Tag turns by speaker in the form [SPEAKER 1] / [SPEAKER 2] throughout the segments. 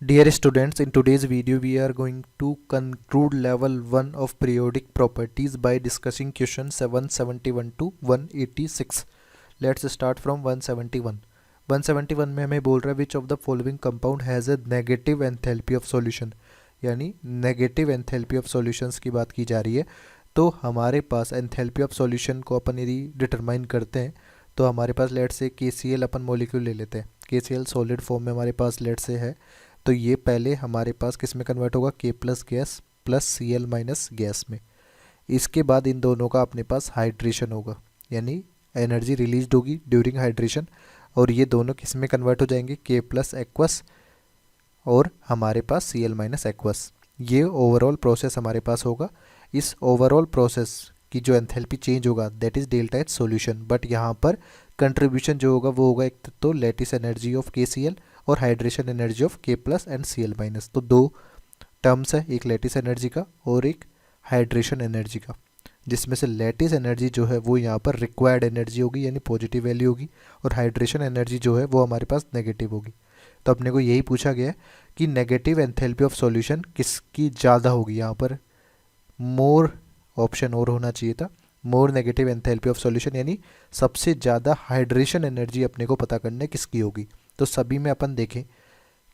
[SPEAKER 1] Dear students, in today's video we are going to conclude level 1 of periodic properties by discussing questions 171 to 186. Let's start from 171. 171 में हमें बोल रहा है which of the following compound has a negative enthalpy of solution, यानी negative enthalpy of solutions की बात की जा रही है। तो हमारे पास एंथैल्पी ऑफ सॉल्यूशन को अपन यदि डिटरमाइन करते हैं तो हमारे पास लेट से KCl अपन मॉलिक्यूल ले लेते हैं। KCl सॉलिड फॉर्म में हमारे पास लेट से है, तो ये पहले हमारे पास किस में कन्वर्ट होगा, K plus gas plus Cl minus gas में। इसके बाद इन दोनों का अपने पास हाइड्रेशन होगा, यानी एनर्जी रिलीज होगी ड्यूरिंग हाइड्रेशन, और ये दोनों किस में कन्वर्ट हो जाएंगे, K प्लस एक्वस और हमारे पास Cl माइनस एक्वस। ये ओवरऑल प्रोसेस हमारे पास होगा। इस ओवरऑल प्रोसेस की जो एंथैल्पी चेंज होगा that is delta H solution, but यहाँ पर कंट्रीब्यूशन जो होगा वो होगा एक तो लैटिस एनर्जी ऑफ KCl और hydration energy of K plus and Cl minus. तो दो टर्म्स है, एक लैटिस एनर्जी का और एक हाइड्रेशन एनर्जी का, जिसमें से लैटिस एनर्जी जो है वो यहाँ पर रिक्वायर्ड एनर्जी होगी यानी पॉजिटिव वैल्यू होगी, और हाइड्रेशन एनर्जी जो है वो हमारे पास नेगेटिव होगी। तो अपने को यही पूछा गया है कि नेगेटिव एंथैल्पी ऑफ सॉल्यूशन किसकी ज़्यादा होगी। यहाँ पर मोर ऑप्शन और होना चाहिए था, more negative enthalpy of solution, यानी सबसे ज़्यादा हाइड्रेशन एनर्जी अपने को पता करना है किसकी होगी। तो सभी में अपन देखें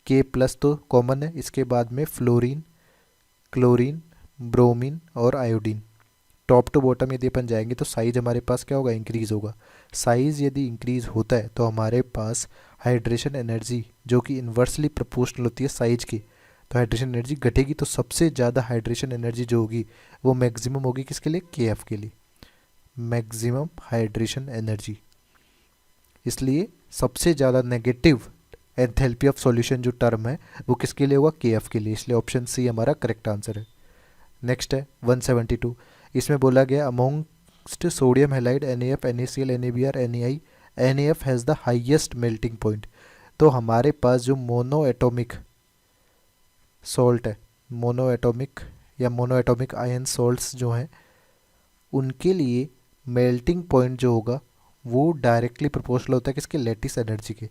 [SPEAKER 1] K प्लस तो कॉमन है, इसके बाद में फ्लोरीन, क्लोरीन, ब्रोमीन और आयोडीन। टॉप टू बॉटम यदि अपन जाएंगे तो साइज हमारे पास क्या होगा, इंक्रीज होगा। साइज यदि इंक्रीज होता है तो हमारे पास हाइड्रेशन एनर्जी जो कि इन्वर्सली प्रोपोर्शनल होती है साइज की, तो हाइड्रेशन एनर्जी घटेगी। तो सबसे ज़्यादा हाइड्रेशन एनर्जी जो होगी वो मैक्सिमम होगी किसके लिए, KF के लिए, मैक्सिमम हाइड्रेशन एनर्जी। इसलिए सबसे ज़्यादा नेगेटिव एंथैल्पी ऑफ सॉल्यूशन जो टर्म है वो किसके लिए होगा, KF के लिए। इसलिए ऑप्शन सी हमारा करेक्ट आंसर है। नेक्स्ट है 172। इसमें बोला गया amongst sodium halide NaF, NaCl, NaBr, NaI, NaF has the highest melting point. तो हमारे पास जो मोनो एटोमिक सॉल्ट है, मोनो एटोमिक या मोनो एटोमिक आयन सॉल्ट्स जो हैं उनके लिए मेल्टिंग पॉइंट जो होगा वो डायरेक्टली प्रोपोर्शनल होता है किसके, लैटिस एनर्जी के।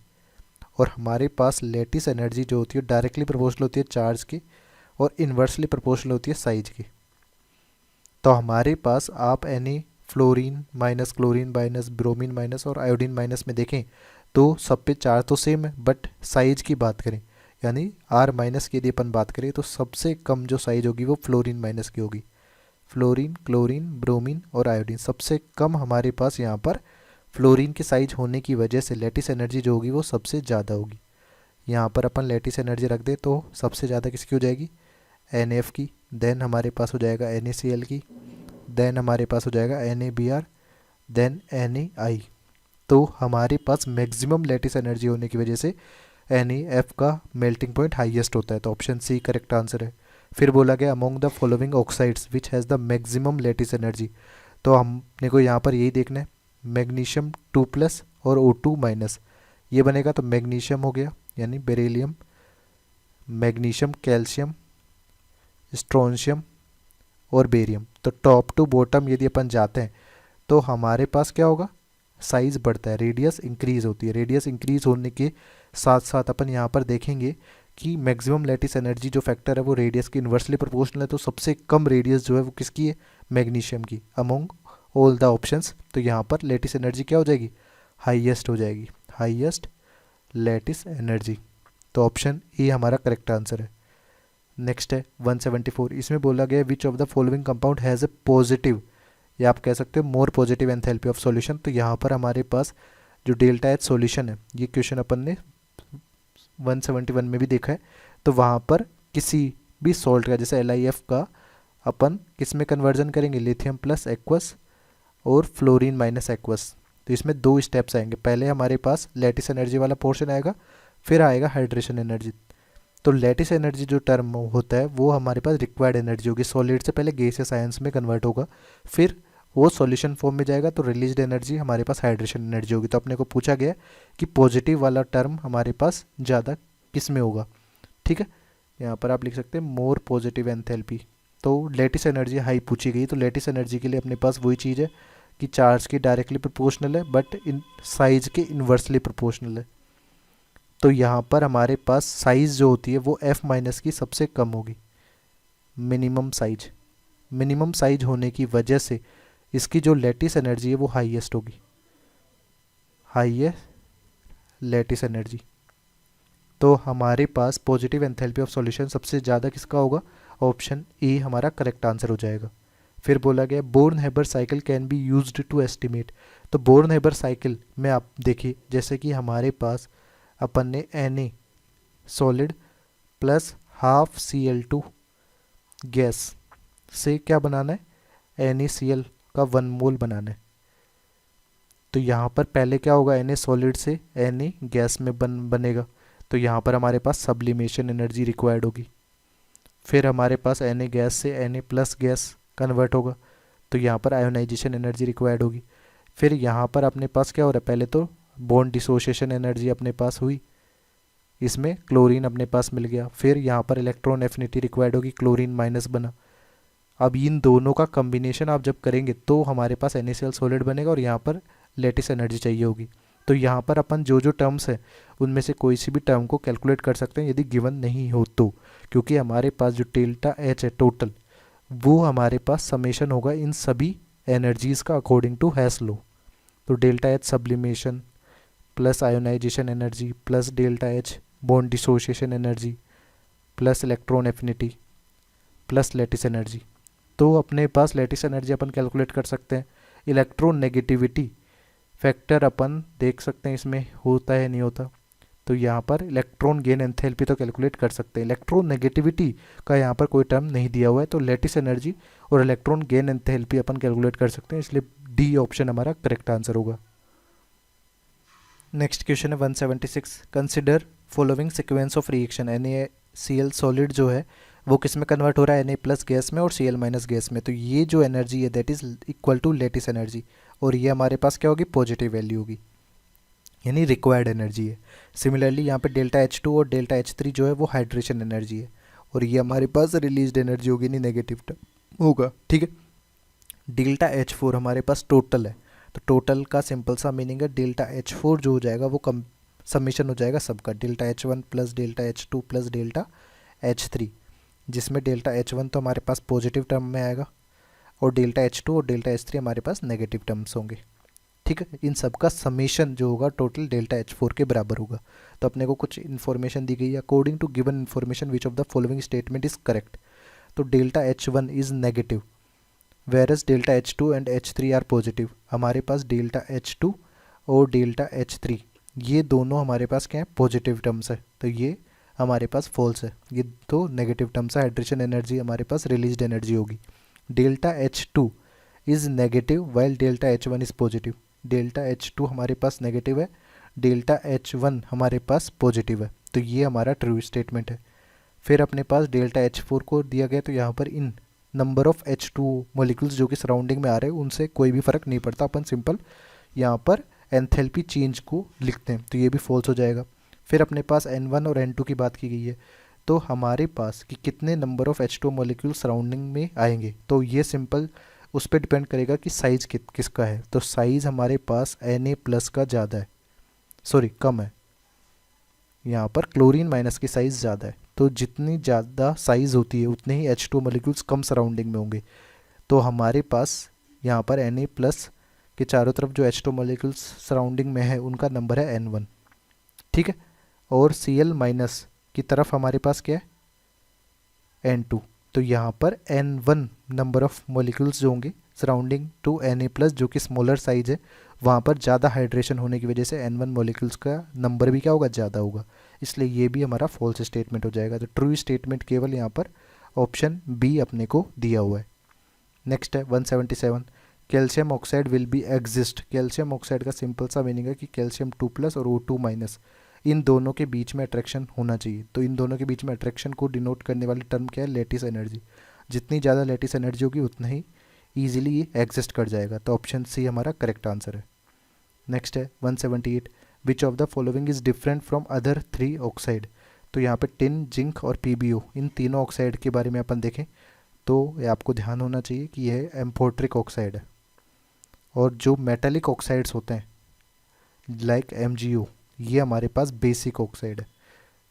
[SPEAKER 1] और हमारे पास लैटिस एनर्जी जो होती है डायरेक्टली प्रोपोर्शनल होती है चार्ज की और इन्वर्सली प्रोपोर्शनल होती है साइज की। तो हमारे पास आप any fluorine minus, chlorine minus, bromine minus और आयोडीन माइनस में देखें तो सब पे चार्ज तो सेम है, बट साइज की बात करें यानी R माइनस की यदि अपन बात करें तो सबसे कम जो साइज होगी वो फ्लोरीन माइनस की होगी। फ्लोरीन, क्लोरीन, ब्रोमीन और आयोडीन सबसे कम हमारे पास यहाँ पर फ्लोरीन की साइज होने की वजह से लैटिस एनर्जी जो होगी वो सबसे ज़्यादा होगी। यहाँ पर अपन लैटिस एनर्जी रख दे तो सबसे ज़्यादा किसकी हो जाएगी, NaF की, देन हमारे पास हो जाएगा NaCl की, देन हमारे पास हो जाएगा NaBr, देन NaI। तो हमारे पास मैक्सिमम लैटिस एनर्जी होने की वजह से NaF का मेल्टिंग पॉइंट हाईएस्ट होता है, तो ऑप्शन सी करेक्ट आंसर है। फिर बोला गया among the following oxides which has the maximum lattice energy. तो हमने को यहाँ पर यही देखना है, मैग्नीशियम 2 प्लस और O2 माइनस, ये बनेगा तो मैग्नीशियम हो गया यानी बेरिलियम, मैग्नीशियम, कैल्शियम, स्ट्रोंशियम और बेरियम। तो टॉप टू बॉटम यदि अपन जाते हैं तो हमारे पास क्या होगा, साइज बढ़ता है, रेडियस इंक्रीज होती है। रेडियस इंक्रीज होने के साथ साथ अपन यहाँ पर देखेंगे कि मैक्सिमम लैटिस एनर्जी जो फैक्टर है वो रेडियस की इन्वर्सली प्रोपोर्शनल है, तो सबसे कम रेडियस जो है वो किसकी है, मैग्नीशियम की, अमोंग ऑल द ऑप्शंस। तो यहाँ पर लैटिस एनर्जी क्या हो जाएगी, हाईएस्ट हो जाएगी, हाईएस्ट लैटिस एनर्जी। तो ऑप्शन ए हमारा करेक्ट आंसर है। नेक्स्ट है 174। इसमें बोला गया which of the following compound has a positive, या आप कह सकते हो more positive enthalpy of solution. तो यहाँ पर हमारे पास जो डेल्टा एच सॉल्यूशन है, ये क्वेश्चन अपन ने 171 में भी देखा है, तो वहाँ पर किसी भी सॉल्ट का जैसे LiF का अपन किस में कन्वर्जन करेंगे, लिथियम प्लस एक्वस और फ्लोरीन माइनस एक्वस। तो इसमें दो स्टेप्स आएंगे, पहले हमारे पास लैटिस एनर्जी वाला पोर्शन आएगा, फिर आएगा हाइड्रेशन एनर्जी। तो लैटिस एनर्जी जो टर्म होता है वो हमारे पास रिक्वायर्ड एनर्जी होगी, सॉलिड से पहले गैसियस आयंस में कन्वर्ट होगा, फिर वो सॉल्यूशन फॉर्म में जाएगा तो रिलीज्ड एनर्जी हमारे पास हाइड्रेशन एनर्जी होगी। तो अपने को पूछा गया कि पॉजिटिव वाला टर्म हमारे पास ज़्यादा किस में होगा, ठीक है। यहाँ पर आप लिख सकते हैं मोर पॉजिटिव एंथैल्पी। तो लैटिस एनर्जी हाई पूछी गई, तो लैटिस एनर्जी के लिए अपने पास वही चीज़ है कि चार्ज की डायरेक्टली प्रोपोर्शनल है बट इन साइज के इन्वर्सली प्रोपोर्शनल है। तो यहाँ पर हमारे पास साइज़ जो होती है वो F माइनस की सबसे कम होगी, मिनिमम साइज। मिनिमम साइज होने की वजह से इसकी जो लेटिस एनर्जी है वो हाईएस्ट होगी, हाईएस्ट लेटिस एनर्जी। तो हमारे पास पॉजिटिव एंथैल्पी ऑफ सॉल्यूशन सबसे ज़्यादा किसका होगा, ऑप्शन ए हमारा करेक्ट आंसर हो जाएगा। फिर बोला गया Born Haber cycle can be used to estimate. तो बोर्न हेबर साइकिल में आप देखिए, जैसे कि हमारे पास अपन ने Na solid plus half Cl2 gas से क्या बनाना है, NaCl का 1 मोल बनाना है। तो यहाँ पर पहले क्या होगा, Na सॉलिड से Na गैस में बनेगा, तो यहाँ पर हमारे पास सब्लिमेशन एनर्जी रिक्वायर्ड होगी। फिर हमारे पास Na गैस से Na प्लस गैस कन्वर्ट होगा, तो यहाँ पर आयोनाइजेशन एनर्जी रिक्वायर्ड होगी। फिर यहाँ पर अपने पास क्या हो रहा है, पहले तो बॉन्ड डिसोसिएशन एनर्जी अपने पास हुई, इसमें क्लोरीन अपने पास मिल गया। फिर यहाँ पर इलेक्ट्रॉन एफिनिटी रिक्वायर्ड होगी, क्लोरीन माइनस बना। अब इन दोनों का कम्बिनेशन आप जब करेंगे तो हमारे पास NaCl सॉलिड बनेगा और यहाँ पर लेटिस एनर्जी चाहिए होगी। तो यहाँ पर अपन जो जो टर्म्स हैं उनमें से कोई सी भी टर्म को कैलकुलेट कर सकते हैं यदि गिवन नहीं हो तो, क्योंकि हमारे पास जो डेल्टा H है टोटल, वो हमारे पास समेशन होगा इन सभी एनर्जीज़ का अकॉर्डिंग टू हेस लॉ। तो delta H sublimation plus ionisation energy plus delta H bond dissociation energy plus electron affinity plus lattice energy. तो अपने पास लेटिस एनर्जी अपन कैलकुलेट कर सकते हैं। इलेक्ट्रॉन नेगेटिविटी फैक्टर अपन देख सकते हैं इसमें होता है नहीं होता, तो यहाँ पर इलेक्ट्रॉन गेन एंथैल्पी तो कैलकुलेट कर सकते हैं। इलेक्ट्रॉन नेगेटिविटी का यहाँ पर कोई टर्म नहीं दिया हुआ है, तो लेटिस एनर्जी और इलेक्ट्रॉन गेन एंथैल्पी अपन कैलकुलेट कर सकते हैं, इसलिए डी ऑप्शन हमारा करेक्ट आंसर होगा। नेक्स्ट क्वेश्चन है 176, consider following sequence of reaction. NaCl solid जो है वो किस में कन्वर्ट हो रहा है, Na प्लस गैस में और Cl माइनस गैस में। तो ये जो एनर्जी है that is equal to lattice energy, और ये हमारे पास क्या होगी, पॉजिटिव वैल्यू होगी, यानी रिक्वायर्ड एनर्जी है। सिमिलरली यहाँ पे डेल्टा H2 और डेल्टा H3 जो है वो हाइड्रेशन एनर्जी है, और ये हमारे पास रिलीज्ड एनर्जी होगी, नहीं नेगेटिव होगा, ठीक है। डेल्टा H4 हमारे पास टोटल है, तो टोटल का सिंपल सा मीनिंग है डेल्टा H4 जो हो जाएगा वो कम समीशन हो जाएगा सबका, delta H1 plus delta H2 plus delta H3, जिसमें डेल्टा H1 तो हमारे पास पॉजिटिव टर्म में आएगा और डेल्टा H2 और डेल्टा H3 हमारे पास नेगेटिव टर्म्स होंगे, ठीक है। इन सब का समीशन जो होगा टोटल डेल्टा H4 के बराबर होगा। तो अपने को कुछ इन्फॉर्मेशन दी गई है, according to given information which of the following statement is correct. तो delta H1 is negative whereas delta H2 and H3 are positive. हमारे पास डेल्टा H2 और डेल्टा H3 ये दोनों हमारे पास क्या है, पॉजिटिव टर्म्स है, तो ये हमारे पास फॉल्स है, ये तो नेगेटिव टर्म्स है। हाइड्रेशन एनर्जी हमारे पास रिलीज्ड एनर्जी होगी। Delta H2 is negative while delta H1 is positive. Delta H2 हमारे पास नेगेटिव है, डेल्टा H1 हमारे पास पॉजिटिव है, तो ये हमारा ट्रू स्टेटमेंट है। फिर अपने पास डेल्टा H4 को दिया गया, तो यहाँ पर इन नंबर ऑफ H2 मॉलिक्यूल्स जो कि सराउंडिंग में आ रहे हैं उनसे कोई भी फर्क नहीं पड़ता, अपन सिंपल यहाँ पर एंथैल्पी चेंज को लिखते हैं, तो ये भी फॉल्स हो जाएगा। फिर अपने पास N1 और N2 की बात की गई है, तो हमारे पास कि कितने number of H2 molecule surrounding में आएंगे, तो ये सिंपल उस पर डिपेंड करेगा कि साइज़ किसका है। तो साइज़ हमारे पास Na प्लस का ज़्यादा है, सॉरी कम है, यहाँ पर क्लोरीन माइनस की साइज़ ज़्यादा है, तो जितनी ज़्यादा साइज़ होती है उतने ही H2 मॉलिक्यूल्स कम सराउंडिंग में होंगे। तो हमारे पास यहाँ पर Na प्लस के चारों तरफ जो H2 मॉलिक्यूल्स सराउंडिंग में है उनका नंबर है N1, ठीक है। और Cl माइनस की तरफ हमारे पास क्या है, N2, तो यहाँ पर N1 नंबर ऑफ मॉलिक्यूल्स जो होंगे सराउंडिंग टू Na प्लस जो कि स्मॉलर साइज है, वहाँ पर ज़्यादा हाइड्रेशन होने की वजह से N1 मॉलिक्यूल्स का नंबर भी क्या होगा, ज़्यादा होगा, इसलिए ये भी हमारा फॉल्स स्टेटमेंट हो जाएगा। तो ट्रू स्टेटमेंट केवल यहाँ पर ऑप्शन बी अपने को दिया हुआ है। नेक्स्ट है 177, calcium oxide will be exist. Calcium oxide का सिंपल सा मीनिंग है कि कैल्शियम 2 प्लस और O2 माइनस इन दोनों के बीच में अट्रैक्शन होना चाहिए। तो इन दोनों के बीच में अट्रैक्शन को डिनोट करने वाली टर्म क्या है, लेटिस एनर्जी। जितनी ज़्यादा लेटिस एनर्जी होगी उतना ही ईजिली ये एग्जिस्ट कर जाएगा, तो ऑप्शन सी हमारा करेक्ट आंसर है। नेक्स्ट है 178, विच of the following is different from other 3 oxide. तो यहाँ पे टिन, जिंक और PbO इन तीनों ऑक्साइड के बारे में अपन देखें तो ये आपको ध्यान होना चाहिए कि यह एम्फोट्रिक ऑक्साइड है, और जो मेटालिक ऑक्साइड्स होते हैं लाइक MgO ये हमारे पास बेसिक ऑक्साइड है।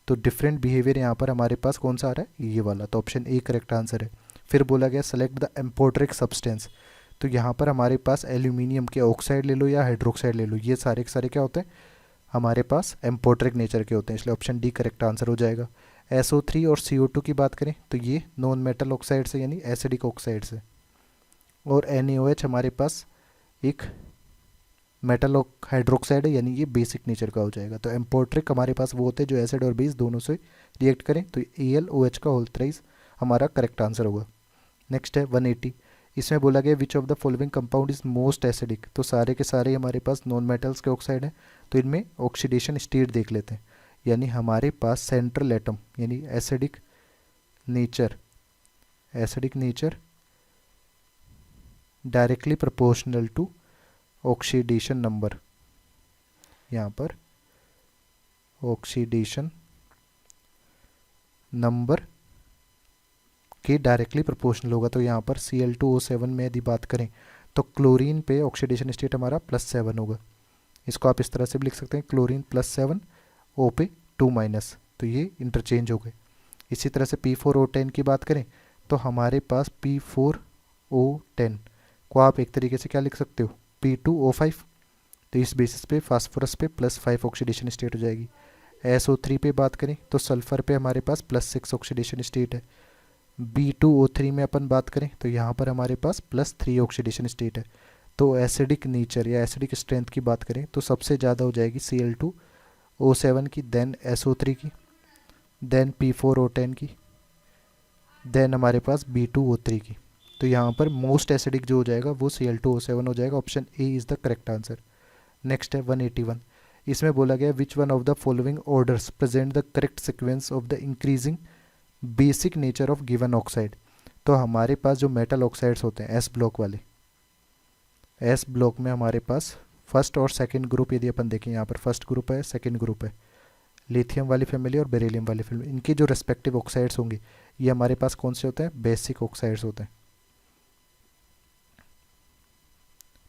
[SPEAKER 1] तो डिफरेंट बिहेवियर यहाँ पर हमारे पास कौन सा आ रहा है, ये वाला। तो ऑप्शन ए करेक्ट आंसर है। फिर बोला गया सेलेक्ट द एम्पोट्रिक सब्सटेंस। तो यहाँ पर हमारे पास एल्यूमिनियम के ऑक्साइड ले लो या हाइड्रोक्साइड ले लो, ये सारे के सारे क्या होते हैं, हमारे पास एम्पोट्रिक नेचर के होते हैं, इसलिए ऑप्शन डी करेक्ट आंसर हो जाएगा। SO3 और CO2 की बात करें तो ये नॉन मेटल ऑक्साइड से यानी एसिडिक ऑक्साइड से, और NaOH हमारे पास एक मेटल हाइड्रोक्साइड है यानी ये बेसिक नेचर का हो जाएगा। तो एम्पोट्रिक हमारे पास वो होते हैं जो एसिड और बेस दोनों से रिएक्ट करें, तो AlOH का होल थ्राइस हमारा करेक्ट आंसर होगा। नेक्स्ट है 180। इसमें बोला गया which of the following compound is most acidic. तो सारे के सारे हमारे पास नॉन मेटल्स के ऑक्साइड हैं, तो इनमें ऑक्सीडेशन स्टेट देख लेते हैं। यानी हमारे पास सेंट्रल एटम यानी acidic nature directly proportional to oxidation number, यहाँ पर ऑक्सीडेशन नंबर के डायरेक्टली प्रोपोर्शनल होगा। तो यहाँ पर Cl2O7 में यदि बात करें तो क्लोरीन पे ऑक्सीडेशन स्टेट हमारा +7 होगा। इसको आप इस तरह से भी लिख सकते हैं, क्लोरीन +7 O पे 2-, तो ये इंटरचेंज हो गए। इसी तरह से P4O10 की बात करें तो हमारे पास P4O10 को आप एक तरीके से क्या लिख सकते हो, P2O5। तो इस बेसिस पे फास्फोरस पे +5 ऑक्सीडेशन स्टेट हो जाएगी। SO3 पे बात करें तो सल्फर पे हमारे पास +6 ऑक्सीडेशन स्टेट है। B2O3 में अपन बात करें तो यहाँ पर हमारे पास +3 ऑक्सीडेशन स्टेट है। तो एसिडिक नेचर या एसिडिक स्ट्रेंथ की बात करें तो सबसे ज़्यादा हो जाएगी Cl2O7 की, देन SO3 की, देन P4O10 की, देन हमारे पास B2O3 की। तो यहाँ पर मोस्ट एसिडिक जो हो जाएगा वो Cl2O7 हो जाएगा। Option A is the correct answer. Next है 181। इसमें बोला गया which one of the following orders present the correct sequence of the increasing basic nature of given oxide. तो हमारे पास जो मेटल ऑक्साइड्स होते हैं एस ब्लॉक वाले, एस ब्लॉक में हमारे पास फर्स्ट और सेकंड ग्रुप यदि अपन देखें, यहाँ पर फर्स्ट ग्रुप है, सेकंड ग्रुप है, लिथियम वाली फैमिली और बेरिलियम वाली फैमिली, इनके जो रेस्पेक्टिव ऑक्साइड्स होंगे ये हमारे पास कौन से होते हैं, बेसिक ऑक्साइड्स होते हैं।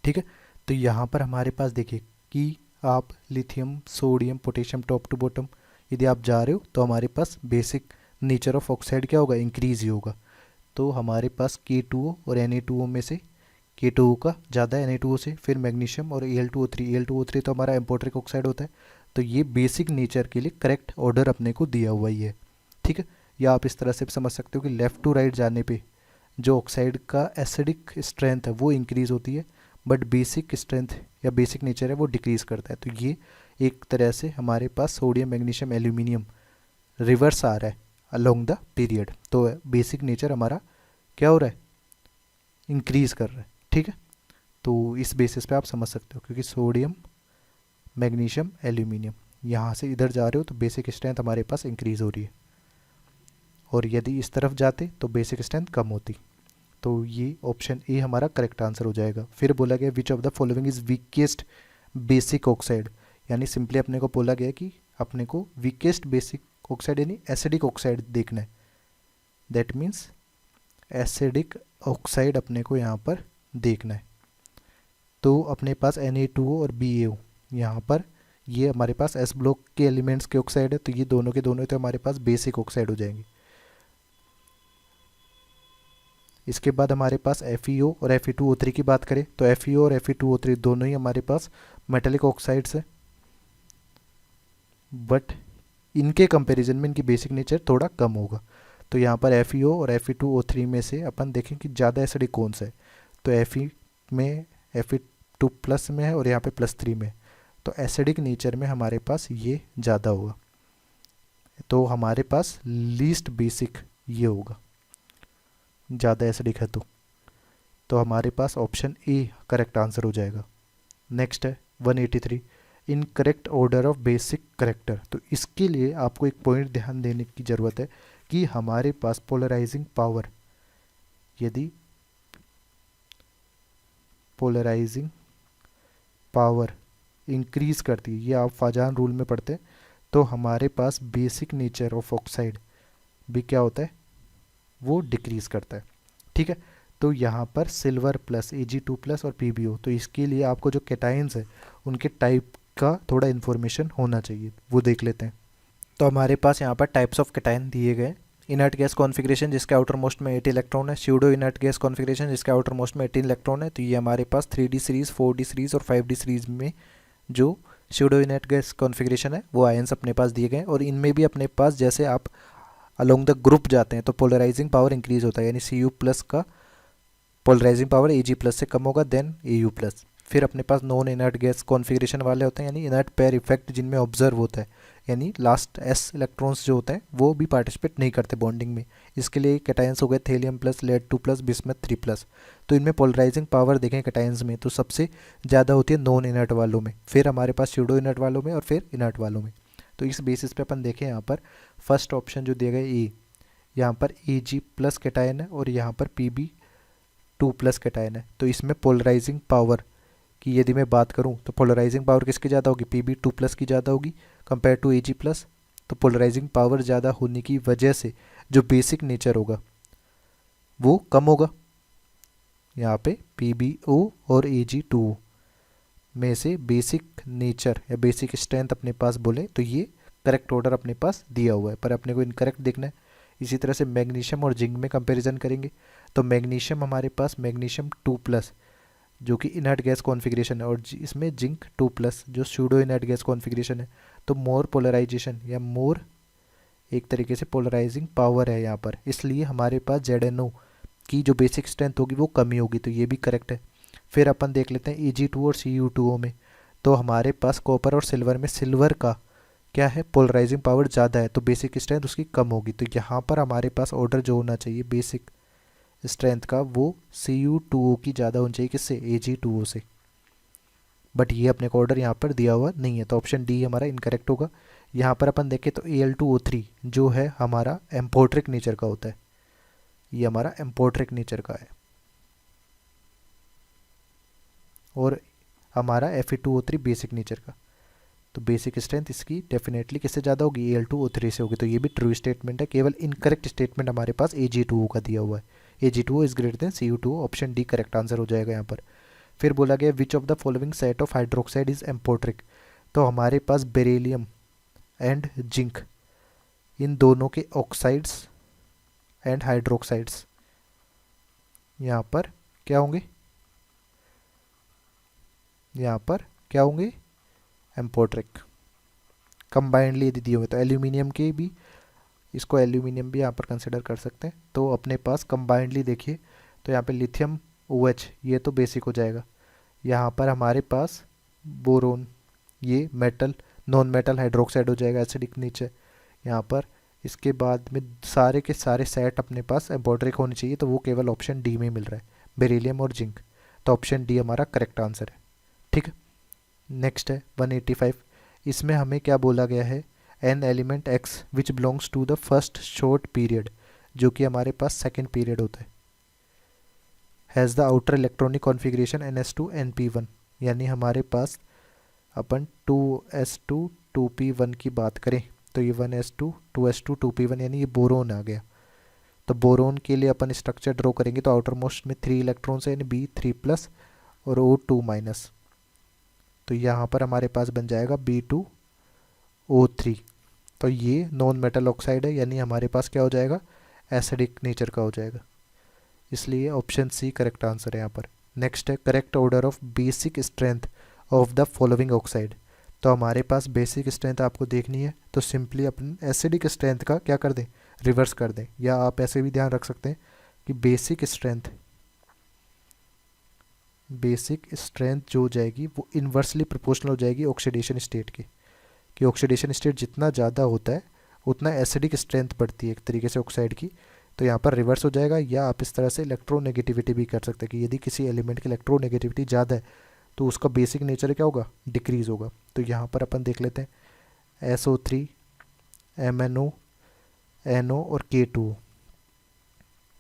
[SPEAKER 1] ठीक है, तो यहाँ पर हमारे पास देखिए कि आप lithium, sodium, potassium top to bottom यदि आप जा रहे हो तो हमारे पास बेसिक नेचर ऑफ ऑक्साइड क्या होगा, इंक्रीज ही होगा। तो हमारे पास K2O और Na2O में से K2O का ज़्यादा है Na2O से, फिर मैग्नीशियम और Al2O3 तो हमारा एम्पोट्रिक ऑक्साइड होता है। तो ये बेसिक नेचर के लिए करेक्ट ऑर्डर अपने को दिया हुआ ही है। ठीक है, या आप इस तरह से भी समझ सकते हो कि लेफ़्ट टू राइट जाने पे जो ऑक्साइड का एसिडिक स्ट्रेंथ है वो इंक्रीज़ होती है, बट बेसिक स्ट्रेंथ या बेसिक नेचर है वो डिक्रीज़ करता है। तो ये एक तरह से हमारे पास सोडियम, मैग्नीशियम, एल्यूमिनियम रिवर्स आ रहा है अलोंग द पीरियड। तो बेसिक नेचर हमारा क्या हो रहा है, इंक्रीज़ कर रहा है। ठीक है, तो इस बेसिस पे आप समझ सकते हो, क्योंकि सोडियम, मैग्नीशियम, एल्यूमिनियम यहाँ से इधर जा रहे हो तो बेसिक स्ट्रेंथ हमारे पास इंक्रीज़ हो रही है, और यदि इस तरफ जाते तो बेसिक स्ट्रेंथ कम होती। तो ये ऑप्शन ए हमारा करेक्ट आंसर हो जाएगा। फिर बोला गया which of the following is weakest basic oxide, यानी सिंपली अपने को बोला गया कि अपने को वीकेस्ट बेसिक ऑक्साइड यानी एसिडिक ऑक्साइड देखना है। दैट मीन्स एसिडिक ऑक्साइड अपने को यहाँ पर देखना है। तो अपने पास Na2O और BaO यहाँ पर ये हमारे पास एस ब्लॉक के एलिमेंट्स के ऑक्साइड है, तो ये दोनों के दोनों तो हमारे पास बेसिक ऑक्साइड हो जाएंगे। इसके बाद हमारे पास FeO और Fe2O3 की बात करें तो FeO और Fe2O3 दोनों ही हमारे पास मेटेलिक ऑक्साइड्स है, बट इनके कंपैरिजन में इनकी बेसिक नेचर थोड़ा कम होगा। तो यहाँ पर FeO और Fe2O3 में से अपन देखें कि ज़्यादा एसिडिक कौन सा है, तो Fe में Fe2+ में है और यहाँ पे +3 में, तो एसिडिक नेचर में हमारे पास ये ज़्यादा होगा। तो हमारे पास लीस्ट बेसिक ये होगा, ज़्यादा एसिडिक है तो हमारे पास ऑप्शन ए करेक्ट आंसर हो जाएगा। नेक्स्ट है 183 in correct order of basic character. तो इसके लिए आपको एक पॉइंट ध्यान देने की ज़रूरत है कि हमारे पास पोलराइजिंग पावर, यदि पोलराइजिंग पावर इंक्रीज करती है, ये आप फाजान रूल में पढ़ते हैं, तो हमारे पास बेसिक नेचर ऑफ ऑक्साइड भी क्या होता है, वो डिक्रीज करता है। ठीक है, तो यहाँ पर सिल्वर प्लस Ag2+ और PbO, तो इसके लिए आपको जो कैटायंस है उनके टाइप का थोड़ा इन्फॉर्मेशन होना चाहिए, वो देख लेते हैं। तो हमारे पास यहाँ पर टाइप्स ऑफ कैटायन दिए गए। इनर्ट गैस कॉन्फ़िगरेशन जिसके आउटर मोस्ट में 80 इलेक्ट्रॉन है, स्यूडो इनर्ट गैस कॉन्फ़िगरेशन जिसके आउटर मोस्ट में 18 इलेक्ट्रॉन है। तो ये हमारे पास 3D सीरीज़, 4D सीरीज़ और 5D सीरीज़ में जो स्यूडो इनर्ट गैस कॉन्फ़िगरेशन है वो आयंस अपने पास दिए गए। और इनमें भी अपने पास जैसे आप अलोंग द ग्रुप जाते हैं तो पोलराइजिंग पावर इंक्रीज होता है, यानी Cu प्लस का पोलराइजिंग पावर Ag प्लस से कम होगा देन Au प्लस। फिर अपने पास नॉन इनर्ट गैस कॉन्फ़िगरेशन वाले होते हैं, यानी इनर्ट पेयर इफेक्ट जिनमें ऑब्जर्व होता है, यानी लास्ट s इलेक्ट्रॉन्स जो होते हैं वो भी पार्टिसिपेट नहीं करते बॉन्डिंग में। इसके लिए कैटायंस हो गए thallium plus, lead 2 plus, bismuth 3 plus. तो इनमें पोलराइजिंग पावर देखें कैटायंस में तो सबसे ज़्यादा होती है नॉन इनर्ट वालों में, फिर हमारे पास स्यूडो इनर्ट वालों में और फिर इनर्ट वालों में। तो इस बेसिस पे अपन देखें यहाँ पर फर्स्ट ऑप्शन जो दिया गया ए, यहाँ पर Ag प्लस कैटायन है और यहाँ पर Pb2 प्लस कैटायन है। तो इसमें पोलराइजिंग पावर की यदि मैं बात करूं तो पोलराइजिंग पावर किसकी ज़्यादा होगी, Pb2 प्लस की ज़्यादा होगी कंपेयर टू Ag प्लस। तो पोलराइजिंग पावर ज़्यादा होने की वजह से जो बेसिक नेचर होगा वो कम होगा। यहाँ पे PbO और Ag2 में से बेसिक नेचर या बेसिक स्ट्रेंथ अपने पास बोले तो ये करेक्ट ऑर्डर अपने पास दिया हुआ है, पर अपने को इनकरेक्ट देखना है। इसी तरह से मैग्नीशियम और जिंक में कंपैरिजन करेंगे तो मैग्नीशियम हमारे पास मैग्नीशियम 2 प्लस जो कि इनर्ट गैस कॉन्फ़िगरेशन है और इसमें जिंक 2 प्लस जो स्यूडो इनर्ट गैस कॉन्फ़िगरेशन है। तो मोर पोलराइजेशन या मोर एक तरीके से पोलराइजिंग पावर है यहाँ पर, इसलिए हमारे पास ZnO की जो बेसिक स्ट्रेंथ होगी वो कमी होगी, तो ये भी करेक्ट है। फिर अपन देख लेते हैं Ag2 और Cu2O में, तो हमारे पास कॉपर और सिल्वर में सिल्वर का क्या है पोलराइजिंग पावर ज़्यादा है तो बेसिक स्ट्रेंथ उसकी कम होगी। तो यहाँ पर हमारे पास ऑर्डर जो होना चाहिए बेसिक स्ट्रेंथ का वो Cu2O की ज़्यादा होनी चाहिए किससे, Ag2O से। बट ये अपने को ऑर्डर यहाँ पर दिया हुआ नहीं है तो ऑप्शन डी हमारा इनकरेक्ट होगा। यहाँ पर अपन देखें तो Al2O3 जो है हमारा एम्पोट्रिक नेचर का होता है, ये हमारा एम्पोट्रिक नेचर का है। और हमारा Fe2O3 बेसिक नेचर का, तो बेसिक स्ट्रेंथ इसकी डेफिनेटली किससे ज़्यादा होगी, Al2O3 से होगी। तो ये भी ट्रू स्टेटमेंट है, केवल इनकरेक्ट स्टेटमेंट हमारे पास Ag2O का दिया हुआ है। Ag2O is greater than Cu2O, option D correct answer हो जाएगा यहाँ पर। फिर बोला गया which of the following set of hydroxide is amphoteric, तो हमारे पास बेरिलियम एंड जिंक इन दोनों के ऑक्साइड्स एंड हाइड्रोक्साइड्स यहाँ पर क्या होंगे, यहाँ पर क्या होंगे एम्पोट्रिक कंबाइंडली यदि दिए हुए। तो एल्यूमिनियम के भी, इसको एल्यूमिनियम भी यहाँ पर कंसिडर कर सकते हैं। तो अपने पास कंबाइंडली देखिए तो यहाँ पे लिथियम OH ये तो बेसिक हो जाएगा, यहाँ पर हमारे पास बोरोन ये मेटल नॉन मेटल हाइड्रोक्साइड हो जाएगा एसिडिक नेचर यहाँ पर। इसके बाद में सारे के सारे सेट अपने पास एम्पोट्रिक होने चाहिए, तो वो केवल ऑप्शन डी में मिल रहा है बेरिलियम और जिंक। तो ऑप्शन डी हमारा करेक्ट आंसर है, ठीक है। नेक्स्ट है 185, इसमें हमें क्या बोला गया है, an element x which belongs to the first short period जो कि हमारे पास सेकेंड पीरियड होता है, has the outer electronic configuration NS2 NP1, यानी हमारे पास अपन 2s2 2p1 की बात करें तो ये 1s2 2s2 2p1 यानी ये बोरोन आ गया। तो बोरोन के लिए अपन स्ट्रक्चर ड्रॉ करेंगे तो आउटर मोस्ट में 3 इलेक्ट्रॉन्स है, यानी B3 प्लस और O2 माइनस। तो यहाँ पर हमारे पास बन जाएगा B2O3। तो ये नॉन मेटल ऑक्साइड है, यानी हमारे पास क्या हो जाएगा एसिडिक नेचर का हो जाएगा, इसलिए ऑप्शन सी करेक्ट आंसर है यहाँ पर। नेक्स्ट है correct order of basic strength of the following oxide, तो हमारे पास बेसिक स्ट्रेंथ आपको देखनी है तो सिंपली अपन एसिडिक स्ट्रेंथ का क्या कर दें, रिवर्स कर दें, या आप ऐसे भी ध्यान रख सकते हैं कि बेसिक स्ट्रेंथ जो हो जाएगी वो इन्वर्सली प्रोपोर्शनल हो जाएगी ऑक्सीडेशन स्टेट के, कि ऑक्सीडेशन स्टेट जितना ज़्यादा होता है उतना एसिडिक स्ट्रेंथ बढ़ती है एक तरीके से ऑक्साइड की। तो यहाँ पर रिवर्स हो जाएगा, या आप इस तरह से इलेक्ट्रोनेगेटिविटी भी कर सकते हैं कि यदि किसी एलिमेंट की इलेक्ट्रोनेगेटिविटी ज़्यादा है तो उसका बेसिक नेचर क्या होगा, डिक्रीज होगा। तो यहाँ पर अपन देख लेते हैं SO3 MnO NO और K2।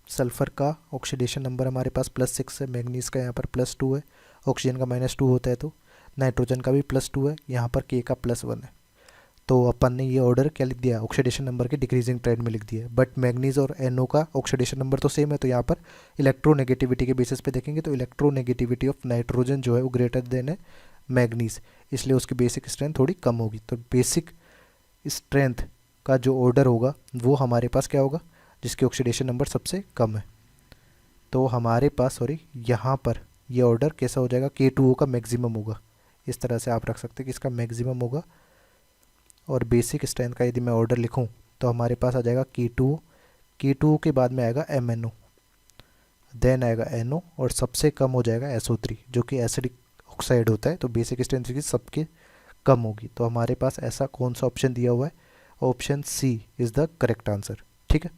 [SPEAKER 1] सल्फ़र का ऑक्सीडेशन नंबर हमारे पास +6 है, मैग्नीज का यहाँ पर +2 है, ऑक्सीजन का -2 होता है, तो नाइट्रोजन का भी +2 है, यहाँ पर K का +1 है। तो अपन ने ये ऑर्डर क्या लिख दिया, ऑक्सीडेशन नंबर के डिक्रीजिंग ट्रेंड में लिख दिया है। बट मैग्नीज और NO का ऑक्सीडेशन नंबर तो सेम है, तो यहाँ पर इलेक्ट्रोनेगेटिविटी के बेसिस पे देखेंगे तो इलेक्ट्रोनेगेटिविटी ऑफ नाइट्रोजन जो है वो ग्रेटर देन है मैग्नीज, इसलिए उसकी बेसिक स्ट्रेंथ थोड़ी कम होगी। तो बेसिक स्ट्रेंथ का जो ऑर्डर होगा वो हमारे पास क्या होगा, जिसके ऑक्सीडेशन नंबर सबसे कम है। तो हमारे पास सॉरी यहाँ पर ये ऑर्डर कैसा हो जाएगा, K2O का मैक्सिमम होगा। इस तरह से आप रख सकते हैं कि इसका मैक्सिमम होगा। और बेसिक स्ट्रेंथ का यदि मैं ऑर्डर लिखूँ तो हमारे पास आ जाएगा K2O, K2O के बाद में आएगा MnO, देन आएगा NO, और सबसे कम हो जाएगा SO3 जो कि एसिडिक ऑक्साइड होता है। तो बेसिक स्ट्रेंथ की सबके कम होगी। तो हमारे पास ऐसा कौन सा ऑप्शन दिया हुआ है, option C is the correct answer. ठीक है।